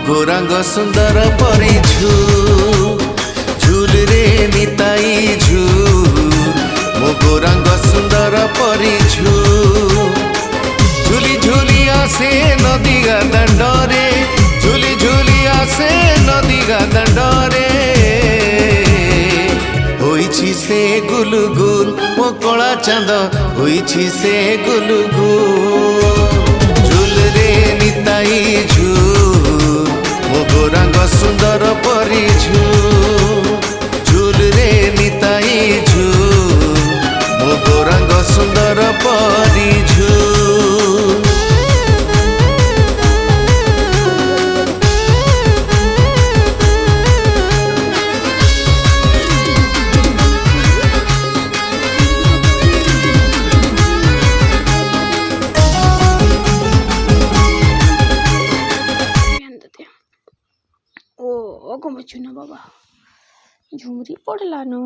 गोरांग सुंदर परी झूल रे निताई झूल मो गोरांग सुंदर परी झूली झूली आसे नदी गा दंडरे झूली झूली आसे नदी गा दंडरे होइछि से गुलगुल मो कला चांद होइछि से गुलगुल झूल रे निताई झूल मो गोरांग सुंदर परी झूल रे निताई झूल मो गोरांग सुंदर परी झूल ओ गो मचुना बाबा झुमरी पडला नो।